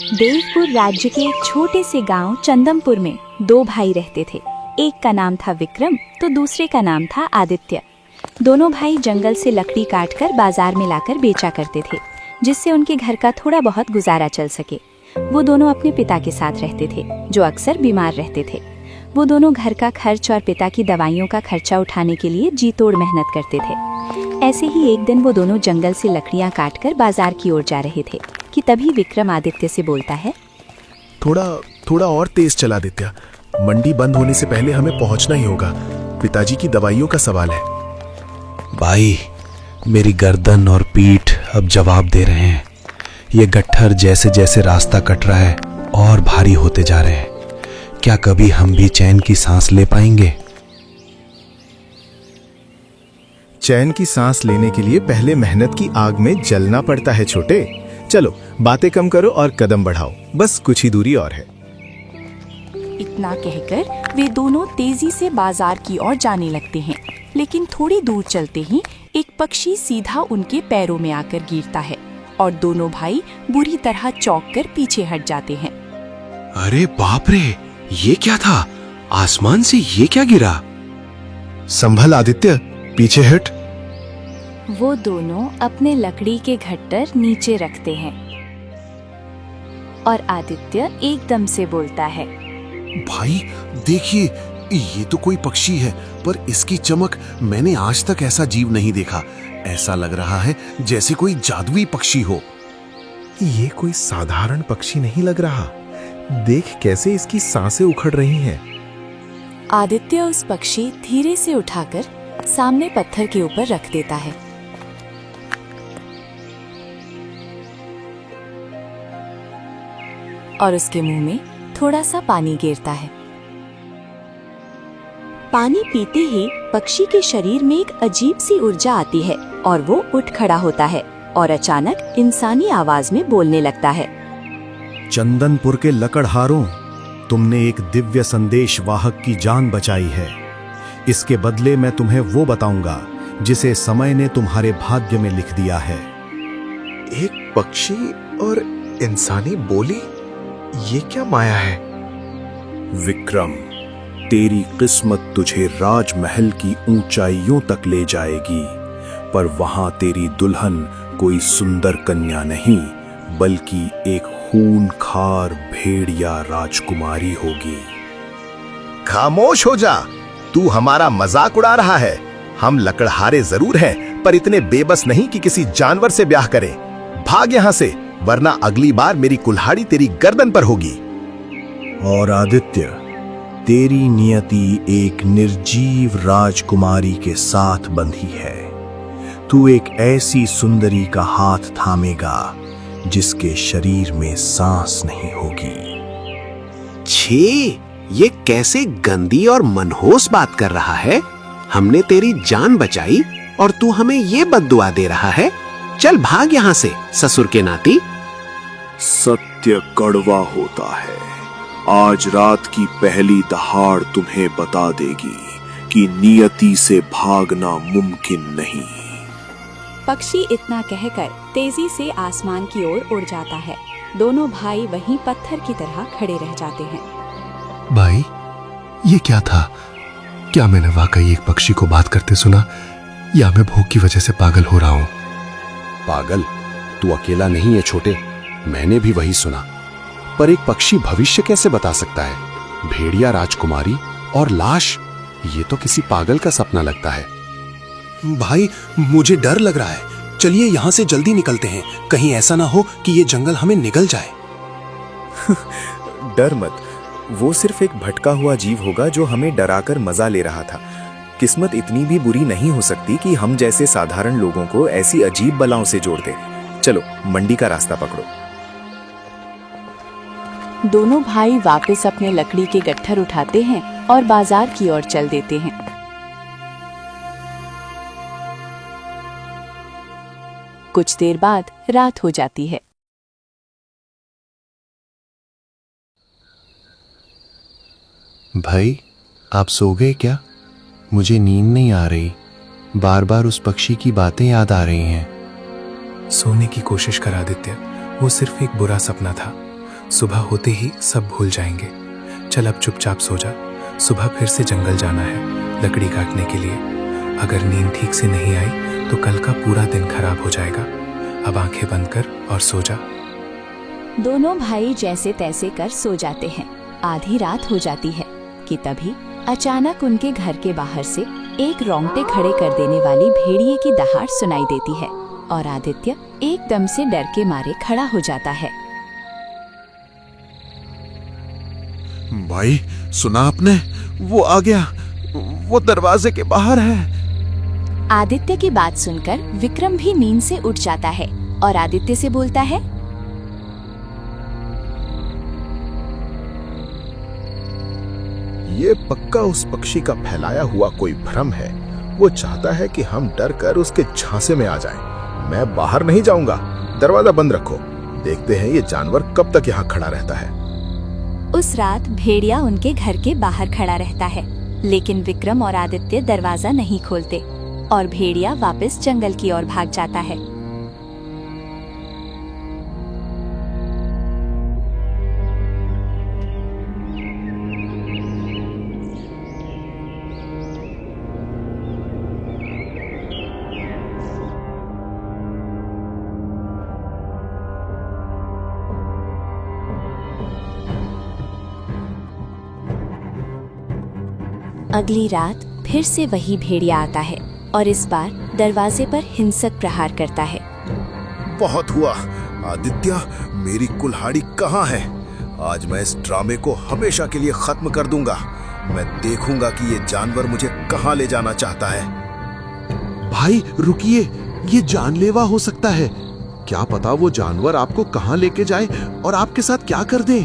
देवपुर राज्य के एक छोटे से गांव चंदमपुर में दो भाई रहते थे। एक का नाम था विक्रम तो दूसरे का नाम था आदित्य। दोनों भाई जंगल से लकड़ी काटकर बाजार में लाकर बेचा करते थे, जिससे उनके घर का थोड़ा बहुत गुजारा चल सके। वो दोनों अपने पिता के साथ रहते थे, जो अक्सर बीमार रहते थे। वो दोनों घर का खर्च और पिता की दवाइयों का खर्चा उठाने के लिए जी तोड़ मेहनत करते थे। ऐसे ही एक दिन वो दोनों जंगल से लकड़ियां काटकर बाजार की ओर जा रहे थे कि तभी विक्रम आदित्य से बोलता है, थोड़ा और तेज चला आदित्य, मंडी बंद होने से पहले हमें पहुंचना ही होगा। पिताजी की दवाइयों का सवाल है। भाई, मेरी गर्दन और पीठ अब जवाब दे रहे हैं। ये गट्ठर जैसे जैसे रास्ता कट रहा है और भारी होते जा रहे हैं। क्या कभी हम भी चैन की सांस ले पाएंगे? चैन की सांस लेने के लिए पहले मेहनत की आग में जलना पड़ता है छोटे। चलो बातें कम करो और कदम बढ़ाओ, बस कुछ ही दूरी और है। इतना कहकर वे दोनों तेजी से बाजार की ओर जाने लगते हैं, लेकिन थोड़ी दूर चलते ही एक पक्षी सीधा उनके पैरों में आकर गिरता है और दोनों भाई बुरी तरह चौंक कर पीछे हट जाते हैं। अरे बाप रे, ये क्या था? आसमान से ये क्या गिरा? संभल आदित्य, पीछे हट। वो दोनों अपने लकड़ी के घट्टर नीचे रखते हैं और आदित्य एकदम से बोलता है, भाई देखिए, ये तो कोई पक्षी है, पर इसकी चमक मैंने आज तक ऐसा जीव नहीं देखा। ऐसा लग रहा है जैसे कोई जादुई पक्षी हो। ये कोई साधारण पक्षी नहीं लग रहा। देख कैसे इसकी सांसें उखड़ रही हैं। आदित्य उस पक्षी धीरे से उठाकर सामने पत्थर के ऊपर रख देता है। और उसके मुंह में थोड़ा सा पानी गिरता है। पानी पीते ही पक्षी के शरीर में एक अजीब सी ऊर्जा आती है और वो उठ खड़ा होता है और अचानक इंसानी आवाज में बोलने लगता है, चंदनपुर के लकड़हारों, तुमने एक दिव्य संदेश वाहक की जान बचाई है। इसके बदले मैं तुम्हें वो बताऊंगा जिसे समय ने तुम्हारे भाग्य में लिख दिया है। एक पक्षी और इंसानी बोली, ये क्या माया है? विक्रम, तेरी किस्मत तुझे राजमहल की ऊंचाइयों तक ले जाएगी, पर वहां तेरी दुल्हन कोई सुंदर कन्या नहीं, बल्कि एक खूंखार भेड़िया राजकुमारी होगी। खामोश हो जा, तू हमारा मजाक उड़ा रहा है। हम लकड़हारे जरूर हैं, पर इतने बेबस नहीं कि किसी जानवर से ब्याह करें। भाग यहां से, वरना अगली बार मेरी कुल्हाड़ी तेरी गर्दन पर होगी। और आदित्य, तेरी नियति एक निर्जीव राजकुमारी के साथ बंधी है। तू एक ऐसी सुंदरी का हाथ थामेगा जिसके शरीर में सांस नहीं होगी। छे, ये कैसे गंदी और मनहूस बात कर रहा है? हमने तेरी जान बचाई और तू हमें ये बद्दुआ दे रहा है? चल भाग यहाँ से, ससुर के नाती। सत्य कड़वा होता है। आज रात की पहली दहाड़ तुम्हें बता देगी कि नियति से भागना मुमकिन नहीं। पक्षी इतना कहकर तेजी से आसमान की ओर उड़ जाता है। दोनों भाई वहीं पत्थर की तरह खड़े रह जाते हैं। भाई, ये क्या था? क्या मैंने वाकई एक पक्षी को बात करते सुना, या मैं भूख की वजह से पागल हो रहा हूँ? पागल? तू अकेला नहीं है छोटे, मैंने भी वही सुना। पर एक पक्षी भविष्य कैसे बता सकता है? भेड़िया राजकुमारी और लाश, ये तो किसी पागल का सपना लगता है। भाई, मुझे डर लग रहा है। चलिए यहाँ से जल्दी निकलते हैं, कहीं ऐसा ना हो कि ये जंगल हमें निगल जाए। डर मत, वो सिर्फ एक भटका हुआ जीव होगा जो हमें डराकर मजा ले रहा था। किस्मत इतनी भी बुरी नहीं हो सकती कि हम जैसे साधारण लोगों को ऐसी अजीब बलाओं से जोड़ दे। चलो मंडी का रास्ता पकड़ो। दोनों भाई वापस अपने लकड़ी के गट्ठर उठाते हैं और बाजार की ओर चल देते हैं। कुछ देर बाद रात हो जाती है। भाई, आप सो गए क्या? मुझे नींद नहीं आ रही। बार बार उस पक्षी की बातें याद आ रही हैं। सोने की कोशिश कर आदित्य, वो सिर्फ एक बुरा सपना था। सुबह होते ही सब भूल जाएंगे। चल अब चुपचाप सो जा, सुबह फिर से जंगल जाना है लकड़ी काटने के लिए। अगर नींद ठीक से नहीं आई तो कल का पूरा दिन खराब हो जाएगा। अब आंखें बंद कर और सो जा। दोनों भाई जैसे तैसे कर सो जाते हैं। आधी रात हो जाती है कि तभी अचानक उनके घर के बाहर से एक रोंगटे खड़े कर देने वाली भेड़िए की दहाड़ सुनाई देती है और आदित्य एकदम से डर के मारे खड़ा हो जाता है। भाई सुना आपने? वो आ गया, वो दरवाजे के बाहर है। आदित्य की बात सुनकर विक्रम भी नींद से उठ जाता है और आदित्य से बोलता है, ये पक्का उस पक्षी का फैलाया हुआ कोई भ्रम है। वो चाहता है कि हम डर कर उसके झांसे में आ जाएं। मैं बाहर नहीं जाऊंगा, दरवाजा बंद रखो। देखते हैं ये जानवर कब तक यहाँ खड़ा रहता है। उस रात भेड़िया उनके घर के बाहर खड़ा रहता है, लेकिन विक्रम और आदित्य दरवाजा नहीं खोलते और भेड़िया वापस जंगल की ओर भाग जाता है। अगली रात फिर से वही भेड़िया आता है और इस बार दरवाजे पर हिंसक प्रहार करता है। बहुत हुआ आदित्य, मेरी कुल्हाड़ी कहाँ है? आज मैं इस ड्रामे को हमेशा के लिए खत्म कर दूंगा। मैं देखूंगा कि ये जानवर मुझे कहाँ ले जाना चाहता है। भाई रुकिए, ये जानलेवा हो सकता है। क्या पता वो जानवर आपको कहाँ लेके जाए और आपके साथ क्या कर दे।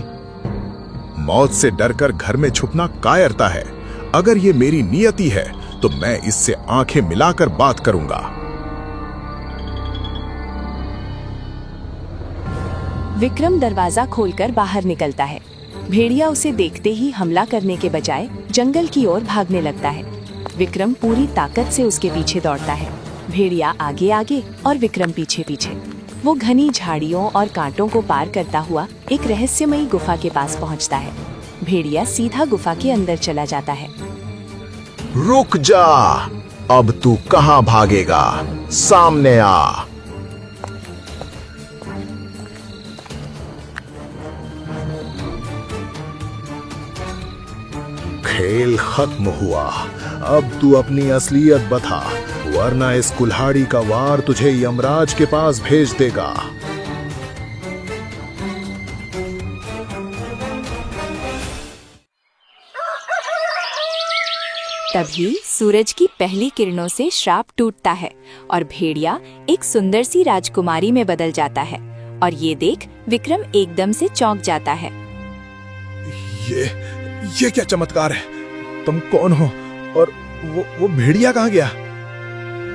मौत से डरकर घर में छुपना कायरता है। अगर ये मेरी नियति है तो मैं इससे आंखें मिलाकर बात करूंगा। विक्रम दरवाजा खोलकर बाहर निकलता है। भेड़िया उसे देखते ही हमला करने के बजाय जंगल की ओर भागने लगता है। विक्रम पूरी ताकत से उसके पीछे दौड़ता है। भेड़िया आगे आगे और विक्रम पीछे पीछे। वो घनी झाड़ियों और कांटों को पार करता हुआ एक रहस्यमयी गुफा के पास पहुंचता है। भेड़िया सीधा गुफा के अंदर चला जाता है। रुक जा, अब तू कहां भागेगा? सामने आ। खेल खत्म हुआ। अब तू अपनी असलियत बता, वरना इस कुल्हाड़ी का वार तुझे यमराज के पास भेज देगा। तभी सूरज की पहली किरणों से श्राप टूटता है और भेड़िया एक सुंदर सी राजकुमारी में बदल जाता है। और ये देख विक्रम एकदम से चौंक जाता है। ये क्या चमत्कार है? तुम कौन हो और वो भेड़िया कहाँ गया?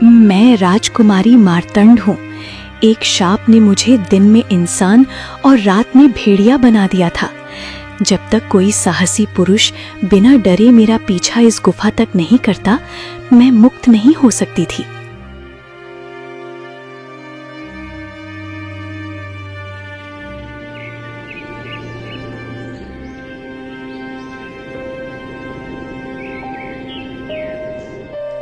मैं राजकुमारी मार्तंड हूँ। एक शाप ने मुझे दिन में इंसान और रात में भेड़िया बना दिया था। जब तक कोई साहसी पुरुष बिना डरे मेरा पीछा इस गुफा तक नहीं करता, मैं मुक्त नहीं हो सकती थी।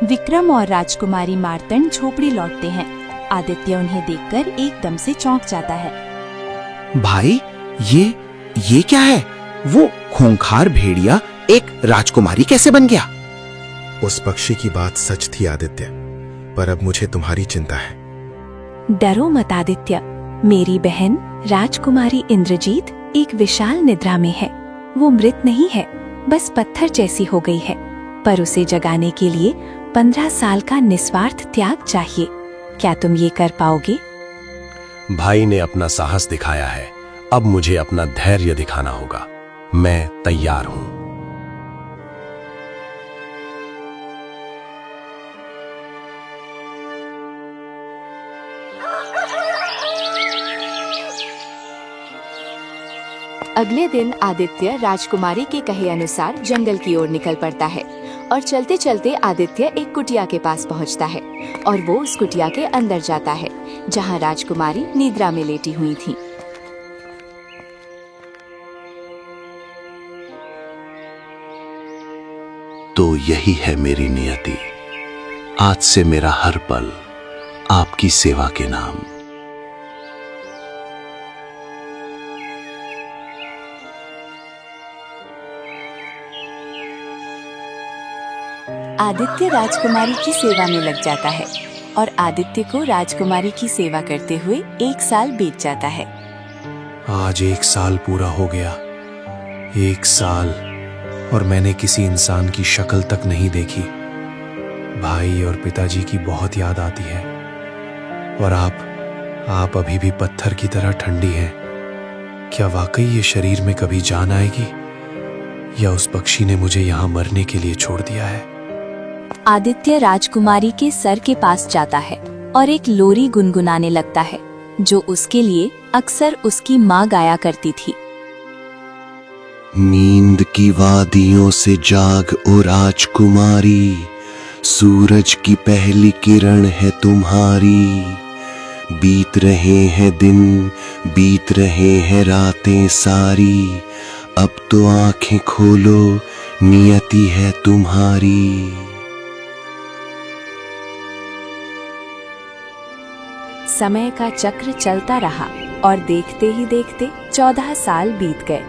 विक्रम और राजकुमारी मार्तंड झोपड़ी लौटते हैं। आदित्य उन्हें देखकर एकदम से चौंक जाता है। भाई ये क्या है? वो खूंखार भेड़िया एक राजकुमारी कैसे बन गया? उस पक्षी की बात सच थी आदित्य, पर अब मुझे तुम्हारी चिंता है। डरो मत आदित्य, मेरी बहन राजकुमारी इंद्रजीत एक विशाल निद्रा में है। वो मृत नहीं है, बस पत्थर जैसी हो गई है, पर उसे जगाने के लिए 15 साल का निस्वार्थ त्याग चाहिए। क्या तुम ये कर पाओगे? भाई ने अपना साहस दिखाया है, अब मुझे अपना धैर्य दिखाना होगा। मैं तैयार हूं। अगले दिन आदित्य राजकुमारी के कहे अनुसार जंगल की ओर निकल पड़ता है और चलते चलते आदित्य एक कुटिया के पास पहुंचता है और वो उस कुटिया के अंदर जाता है जहां राजकुमारी निद्रा में लेटी हुई थी। यही है मेरी नियति। आज से मेरा हर पल आपकी सेवा के नाम। आदित्य राजकुमारी की सेवा में लग जाता है और आदित्य को राजकुमारी की सेवा करते हुए 1 साल बीत जाता है। आज 1 साल पूरा हो गया। 1 साल और मैंने किसी इंसान की शक्ल तक नहीं देखी। भाई और पिताजी की बहुत याद आती है। और आप अभी भी पत्थर की तरह ठंडी हैं। क्या वाकई ये शरीर में कभी जान आएगी, या उस पक्षी ने मुझे यहाँ मरने के लिए छोड़ दिया है? आदित्य राजकुमारी के सर के पास जाता है और एक लोरी गुनगुनाने लगता है, जो उसके लिए अक्सर उसकी माँ गाया करती थी। नींद की वादियों से जाग ओ राजकुमारी, सूरज की पहली किरण है तुम्हारी। बीत रहे हैं दिन, बीत रहे हैं रातें सारी, अब तो आंखें खोलो, नियति है तुम्हारी। समय का चक्र चलता रहा और देखते ही देखते 14 साल बीत गए।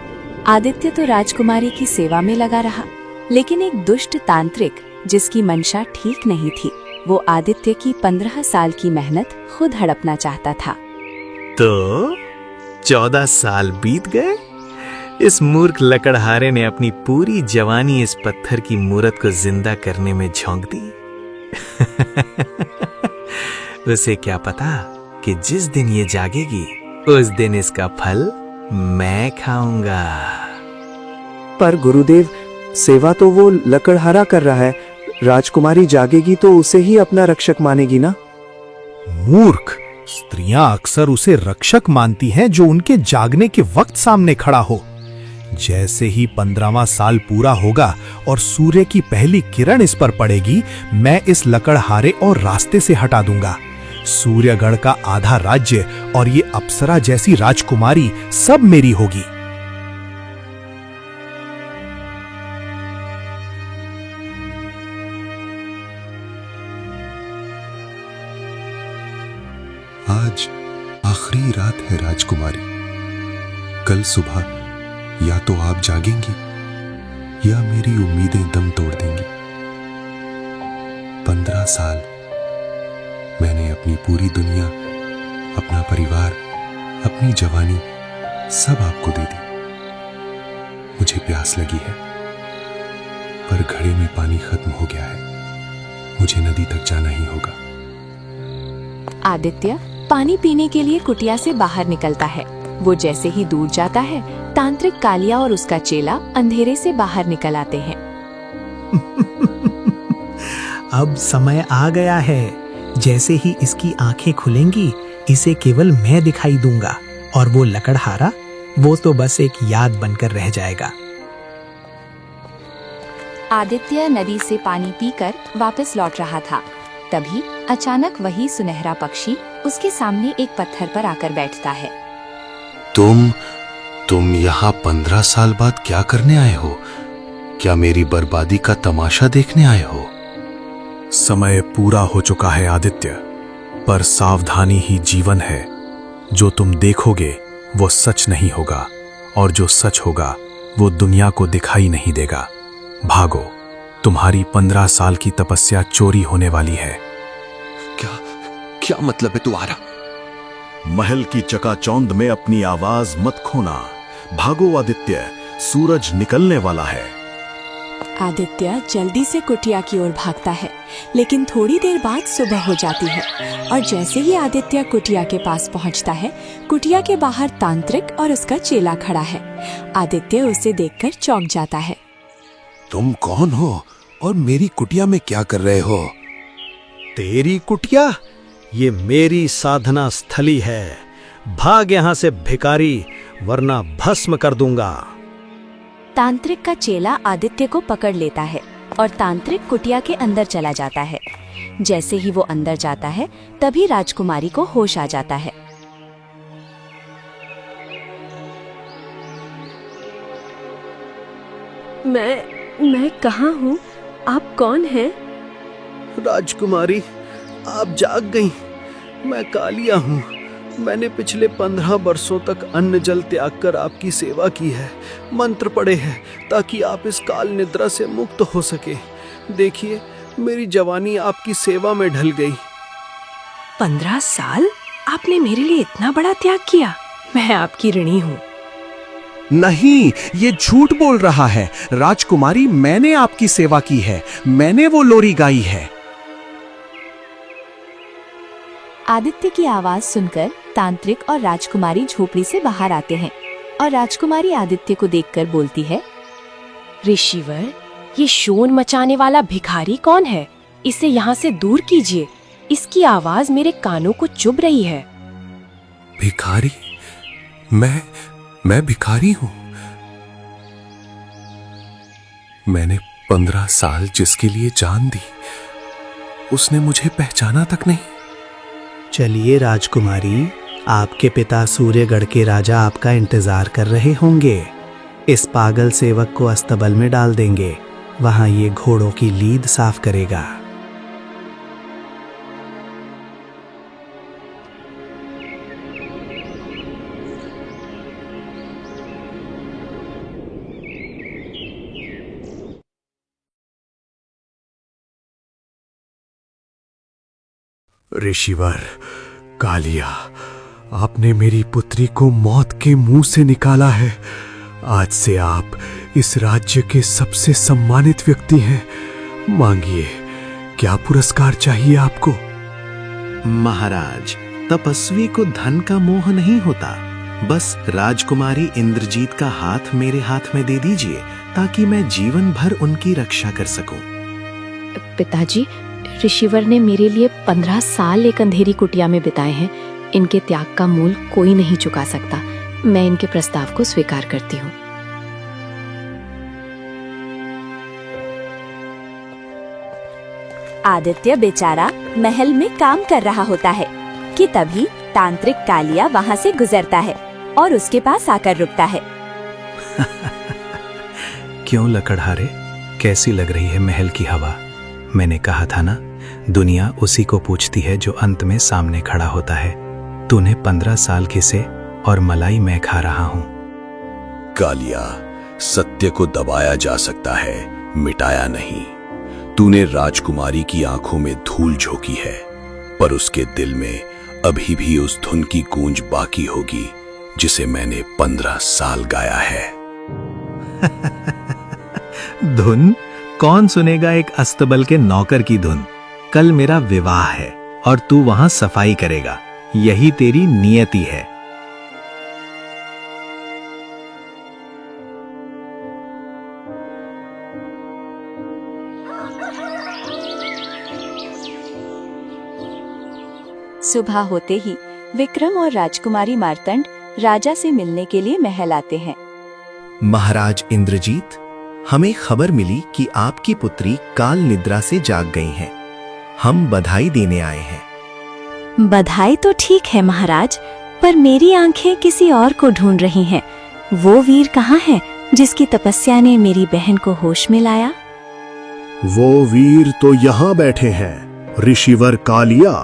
आदित्य तो राजकुमारी की सेवा में लगा रहा, लेकिन एक दुष्ट तांत्रिक जिसकी मंशा ठीक नहीं थी, वो आदित्य की 15 साल की मेहनत खुद हड़पना चाहता था। तो 14 साल बीत गए। इस मूर्ख लकड़हारे ने अपनी पूरी जवानी इस पत्थर की मूरत को जिंदा करने में झोंक दी। उसे क्या पता कि जिस दिन ये जागेगी उस दिन इसका फल मैं खाऊंगा। पर गुरुदेव, सेवा तो वो लकड़हारा कर रहा है। राजकुमारी जागेगी तो उसे ही अपना रक्षक मानेगी ना? मूर्ख, स्त्रियां अक्सर उसे रक्षक मानती हैं जो उनके जागने के वक्त सामने खड़ा हो। जैसे ही 15वां साल पूरा होगा और सूर्य की पहली किरण इस पर पड़ेगी, मैं इस लकड़हारे और रास्ते से हटा दूंगा। सूर्यगढ़ का आधा राज्य और ये अप्सरा जैसी राजकुमारी सब मेरी होगी। आज आखिरी रात है राजकुमारी। कल सुबह या तो आप जागेंगी या मेरी उम्मीदें दम तोड़ देंगी। 15 साल मैंने अपनी पूरी दुनिया, अपना परिवार, अपनी जवानी सब आपको दे दी। मुझे प्यास लगी है, पर घड़े में पानी खत्म हो गया है। मुझे नदी तक जाना ही होगा। आदित्य पानी पीने के लिए कुटिया से बाहर निकलता है। वो जैसे ही दूर जाता है, तांत्रिक कालिया और उसका चेला अंधेरे से बाहर निकल आते हैं। अब समय आ गया है। जैसे ही इसकी आंखें खुलेंगी, इसे केवल मैं दिखाई दूंगा और वो लकड़हारा, वो तो बस एक याद बनकर रह जाएगा। आदित्य नदी से पानी पीकर वापस लौट रहा था। तभी अचानक वही सुनहरा पक्षी उसके सामने एक पत्थर पर आकर बैठता है। तुम यहाँ 15 साल बाद क्या करने आए हो? क्या मेरी बर्बादी का तमाशा देखने आए हो? समय पूरा हो चुका है आदित्य, पर सावधानी ही जीवन है। जो तुम देखोगे वो सच नहीं होगा, और जो सच होगा वो दुनिया को दिखाई नहीं देगा। भागो, तुम्हारी 15 साल की तपस्या चोरी होने वाली है। क्या मतलब है तुम्हारा? महल की चकाचौंध में अपनी आवाज मत खोना। भागो आदित्य, सूरज निकलने वाला है। आदित्य जल्दी से कुटिया की ओर भागता है, लेकिन थोड़ी देर बाद सुबह हो जाती है और जैसे ही आदित्य कुटिया के पास पहुंचता है, कुटिया के बाहर तांत्रिक और उसका चेला खड़ा है। आदित्य उसे देखकर चौंक जाता है। तुम कौन हो और मेरी कुटिया में क्या कर रहे हो? तेरी कुटिया? ये मेरी साधना स्थली है। भाग यहाँ से भिखारी, वरना भस्म कर दूंगा। तांत्रिक का चेला आदित्य को पकड़ लेता है और तांत्रिक कुटिया के अंदर चला जाता है। जैसे ही वो अंदर जाता है, तभी राजकुमारी को होश आ जाता है। मैं कहाँ हूँ? आप कौन हैं? राजकुमारी, आप जाग गईं। मैं कालिया हूँ। मैंने पिछले 15 वर्षों तक अन्न जल त्याग कर आपकी सेवा की है, मंत्र पढ़े हैं ताकि आप इस काल निद्रा से मुक्त हो सके। देखिए, मेरी जवानी आपकी सेवा में ढल गई। 15 साल? आपने मेरे लिए इतना बड़ा त्याग किया? मैं आपकी ऋणी हूँ। नहीं, ये झूठ बोल रहा है। राजकुमारी, मैंने आपकी सेवा की है, मैंने वो लोरी गाई है। आदित्य की आवाज सुनकर तांत्रिक और राजकुमारी झोपड़ी से बाहर आते हैं और राजकुमारी आदित्य को देखकर बोलती है, ऋषिवर, ये शोर मचाने वाला भिखारी कौन है? इसे यहाँ से दूर कीजिए। इसकी आवाज मेरे कानों को चुभ रही है। भिखारी? मैं भिखारी हूं। मैंने 15 साल जिसके लिए जान दी, उसने मुझे पहचाना तक नहीं। चलिए राजकुमारी, आपके पिता सूर्यगढ़ के राजा आपका इंतजार कर रहे होंगे। इस पागल सेवक को अस्तबल में डाल देंगे, वहां ये घोड़ों की लीद साफ करेगा। ऋषिवर, कालिया, आपने मेरी पुत्री को मौत के मुंह से निकाला है। आज से आप इस राज्य के सबसे सम्मानित व्यक्ति हैं। मांगिए, क्या पुरस्कार चाहिए आपको? महाराज, तपस्वी को धन का मोह नहीं होता। बस राजकुमारी इंद्रजीत का हाथ मेरे हाथ में दे दीजिए ताकि मैं जीवन भर उनकी रक्षा कर सकूं। पिताजी, ऋषिवर ने मेरे लिए 15 साल एक अंधेरी कुटिया में बिताए हैं। इनके त्याग का मूल कोई नहीं चुका सकता। मैं इनके प्रस्ताव को स्वीकार करती हूँ। आदित्य बेचारा महल में काम कर रहा होता है कि तभी तांत्रिक कालिया वहाँ से गुजरता है और उसके पास आकर रुकता है। क्यों लकड़हारे, कैसी लग रही है महल की हवा? मैंने कहा था ना, दुनिया उसी को पूछती है जो अंत में सामने खड़ा होता है। तूने 15 साल घिसे और मलाई मैं खा रहा हूं। कालिया, सत्य को दबाया जा सकता है, मिटाया नहीं। तूने राजकुमारी की आंखों में धूल झोंकी है, पर उसके दिल में अभी भी उस धुन की गूंज बाकी होगी जिसे मैंने 15 साल गाया है। धुन? कौन सुनेगा एक अस्तबल के नौकर की धुन? कल मेरा विवाह है और तू वहां सफाई करेगा। यही तेरी नियति है। सुबह होते ही विक्रम और राजकुमारी मार्तंड राजा से मिलने के लिए महल आते हैं। महाराज इंद्रजीत, हमें खबर मिली कि आपकी पुत्री काल निद्रा से जाग गई हैं। हम बधाई देने आए हैं। बधाई तो ठीक है महाराज, पर मेरी आंखें किसी और को ढूंढ रही हैं। वो वीर कहाँ है जिसकी तपस्या ने मेरी बहन को होश में लाया? वो वीर तो यहाँ बैठे हैं, ऋषिवर कालिया।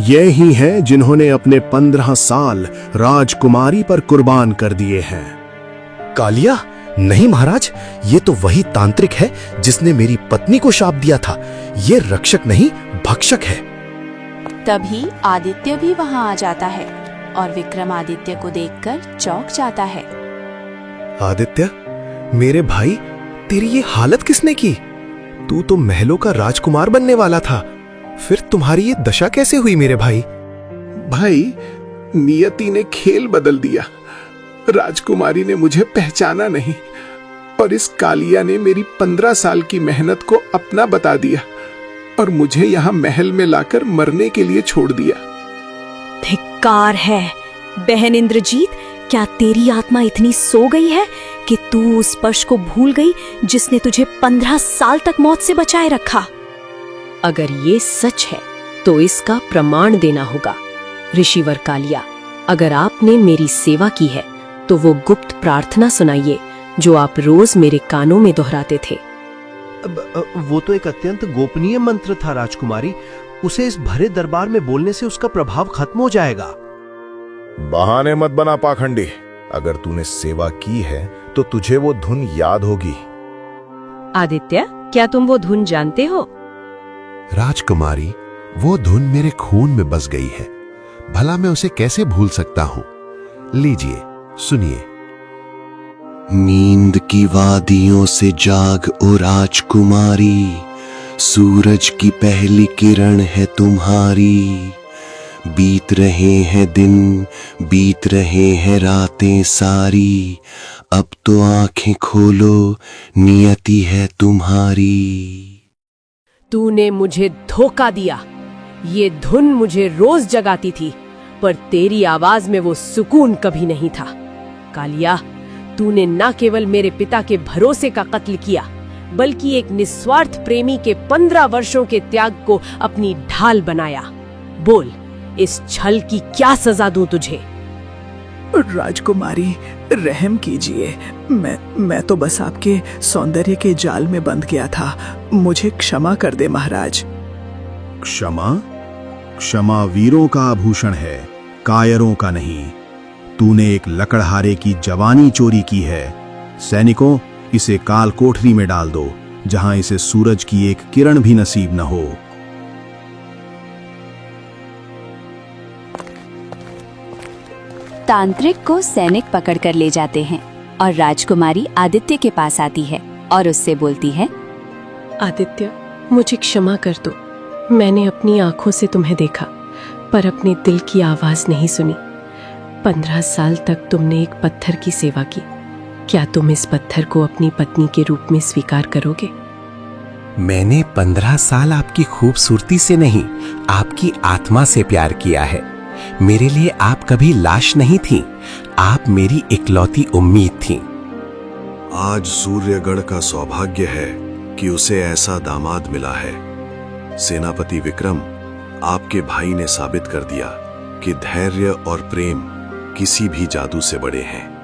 ये ही हैं जिन्होंने अपने 15 साल राजकुमारी पर कुर्बान कर दिए हैं। कालिया? नहीं महाराज, ये तो वही तांत्रिक है जिसने मेरी पत्नी को शाप दिया था। ये रक्षक नहीं, भक्षक है। तभी आदित्य भी वहाँ आ जाता है और विक्रम आदित्य को देखकर चौंक जाता है। आदित्य, मेरे भाई, तेरी ये हालत किसने की? तू तो महलों का राजकुमार बनने वाला था, फिर तुम्हारी ये दशा कैसे हुई मेरे भाई? भाई, नियति ने खेल बदल दिया। राजकुमारी ने मुझे पहचाना नहीं और इस कालिया ने मेरी 15 साल की मेहनत को अपना बता दिया और मुझे यहाँ महल में लाकर मरने के लिए छोड़ दिया। धिक्कार है। बहन इंद्रजीत, क्या तेरी आत्मा इतनी सो गई है कि तू उस स्पर्श को भूल गई जिसने तुझे 15 साल तक मौत से बचाए रखा? अगर ये सच है तो इसका प्रमाण देना होगा। ऋषिवर कालिया, अगर आपने मेरी सेवा की है तो वो गुप्त प्रार्थना सुनाइए जो आप रोज मेरे कानों में दोहराते थे। वो तो एक अत्यंत गोपनीय मंत्र था राजकुमारी। उसे इस भरे दरबार में बोलने से उसका प्रभाव खत्म हो जाएगा। बहाने मत बना पाखंडी। अगर तूने सेवा की है तो तुझे वो धुन याद होगी। आदित्य, क्या तुम वो धुन जानते हो? राजकुमारी, वो धुन मेरे खून में बस गई है। भला मैं उसे कैसे भूल सकता हूं? लीजिए, सुनिए। नींद की वादियों से जाग ओ राजकुमारी, सूरज की पहली किरण है तुम्हारी। बीत रहे हैं दिन, बीत रहे हैं रातें सारी, अब तो आंखें खोलो, नियति है तुम्हारी। तूने मुझे धोखा दिया। ये धुन मुझे रोज जगाती थी, पर तेरी आवाज में वो सुकून कभी नहीं था। कालिया, तूने न केवल मेरे पिता के भरोसे का कत्ल किया, बल्कि एक निस्वार्थ प्रेमी के 15 वर्षों के त्याग को अपनी ढाल बनाया। बोल, इस छल की क्या सजा दूं तुझे? राजकुमारी, रहम कीजिए। मैं तो बस आपके सौंदर्य के जाल में बंध गया था। मुझे क्षमा कर दे महाराज। क्षमा? क्षमा वीरों का आभूषण है, कायरों का नहीं। तूने एक लकड़हारे की जवानी चोरी की है। सैनिकों, इसे काल कोठरी में डाल दो, जहां इसे सूरज की एक किरण भी नसीब न हो। तांत्रिक को सैनिक पकड़कर ले जाते हैं और राजकुमारी आदित्य के पास आती है और उससे बोलती है, आदित्य, मुझे क्षमा कर दो। मैंने अपनी आंखों से तुम्हें देखा, पर अपने दिल की आवाज नहीं सुनी। 15 साल तक तुमने एक पत्थर की सेवा की। क्या तुम इस पत्थर को अपनी पत्नी के रूप में स्वीकार करोगे? मैंने 15 साल आपकी खूबसूरती से नहीं, आपकी आत्मा से प्यार किया है। मेरे लिए आप कभी लाश नहीं थी, आप मेरी इकलौती उम्मीद थी। आज सूर्यगढ़ का सौभाग्य है कि उसे ऐसा दामाद मिला है। सेनापति विक्रम, आपके भाई ने साबित कर दिया कि धैर्य और प्रेम किसी भी जादू से बड़े हैं।